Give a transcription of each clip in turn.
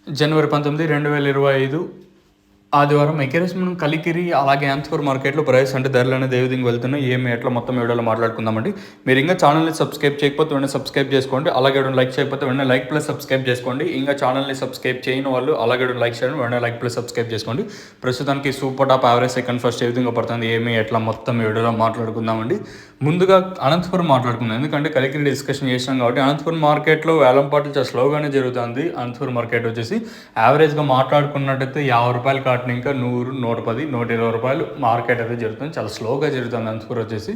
జనవరి 19, 2025 ఆదివారం ఎకరేస్ మనం కలికిరి అలాగే యాంత్పూర్ మార్కెట్లో ప్రైస్ అంటే ధరలు అనేది ఏ విధంగా వెళ్తున్నాయి ఏమి ఎట్లా మొత్తం వీడియోలో మాట్లాడుకుందామండి. మీరు ఇంకా ఛానల్ని సబ్స్క్రైబ్ చేయకపోతే వెంటనే సబ్స్క్రైబ్ చేసుకోండి. అలాగే లైక్ చేయకపోతే వెంటనే లైక్ ప్లస్ సబ్స్క్రైబ్ చేసుకోండి. ఇంకా ఛానల్ని సబ్స్క్రైబ్ చేయని వాళ్ళు అలాగే లైక్ చేయండి, వెంటనే లైక్ ప్లస్ సబ్స్క్రైబ్ చేసుకోండి. ప్రస్తుతానికి super top average second first ఏ విధంగా పడుతుంది ఏమి ఎట్లా మొత్తం వీడియోలో మాట్లాడుకుందామండి. ముందుగా అనంతపురం మాట్లాడుకుందాం, ఎందుకంటే కలికిరి డిస్కషన్ చేసినాం కాబట్టి. అనంతపురం మార్కెట్లో వేలంపాట్లు చాలా స్లోగానే జరుగుతుంది. అనంతపురం మార్కెట్ వచ్చేసి యావరేజ్గా మాట్లాడుకున్నట్టయితే 50 రూపాయలు కాటిన ఇంకా 100, 110, 120 రూపాయలు మార్కెట్ అయితే జరుగుతుంది. చాలా స్లోగా జరుగుతుంది అనంతపురం వచ్చేసి.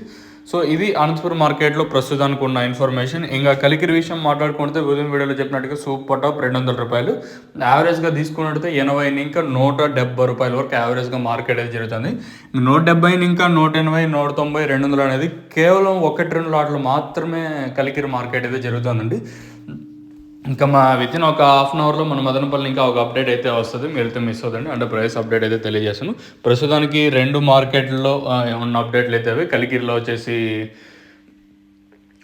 సో ఇది అనంతపురం మార్కెట్లో ప్రస్తుతానికి ఉన్న ఇన్ఫర్మేషన్. ఇంకా కలికిరి విషయం మాట్లాడుకుంటే ఉదయం వీడియోలో చెప్పినట్టుగా సూపర్ టాప్ 200 రూపాయలు యావరేజ్గా తీసుకున్నట్టయితే 80 ఇంకా 170 రూపాయల వరకు యావరేజ్గా మార్కెట్ అయితే జరుగుతుంది. 170 ఇంకా 180, 190, 200 అనేది కేవలం 1-2 లాట్లు మాత్రమే కలికిరి మార్కెట్ అయితే జరుగుతుందండి. ఇంకా మా వితిన్ ఒక హాఫ్ అన్ అవర్లో మన మదనపల్లి ఇంకా ఒక అప్డేట్ అయితే వస్తుంది, మీరైతే మిస్ అవుతుంది. అంటే ప్రైస్ అప్డేట్ అయితే తెలియజేస్తాను. ప్రస్తుతానికి 2 మార్కెట్లో ఉన్న అప్డేట్లు అయితే అవి. కలికిరిలో వచ్చేసి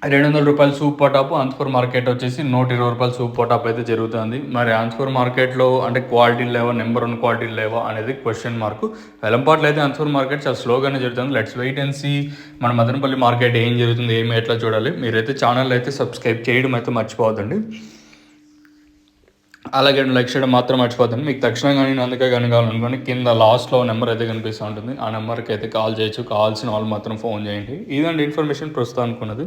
200 రూపాయలు సూపర్ టాప్, అనంతపురం మార్కెట్ వచ్చేసి 120 రూపాయలు సూపర్ టాప్ అయితే జరుగుతుంది. మరి అనంతపురం మార్కెట్లో అంటే క్వాలిటీలు లేవా, నెంబర్ 1 క్వాలిటీలు లేవా అనేది క్వశ్చన్ మార్క్. వెలంపాట్లు అయితే అనంతపురం మార్కెట్ చాలా స్లోగానే జరుగుతుంది. లెట్స్ వెయిట్ అండ్ సీ మన మదనపల్లి మార్కెట్ ఏం జరుగుతుంది ఏమి ఎట్లా చూడాలి. మీరైతే ఛానల్ అయితే సబ్స్క్రైబ్ చేయడం అయితే మర్చిపోవద్దండి. అలాగే లైక్ చేయడం మాత్రం మర్చిపోతాను. మీకు తక్షణం కానీ అందుకే కానీ కావాలనుకోండి కింద లాస్ట్లో నెంబర్ అయితే కనిపిస్తూ ఉంటుంది. ఆ నెంబర్కి అయితే కాల్ చేయొచ్చు. కావాల్సిన వాళ్ళు మాత్రం ఫోన్ చేయండి. ఇదండి ఇన్ఫర్మేషన్ ప్రస్తుతం అనుకున్నది.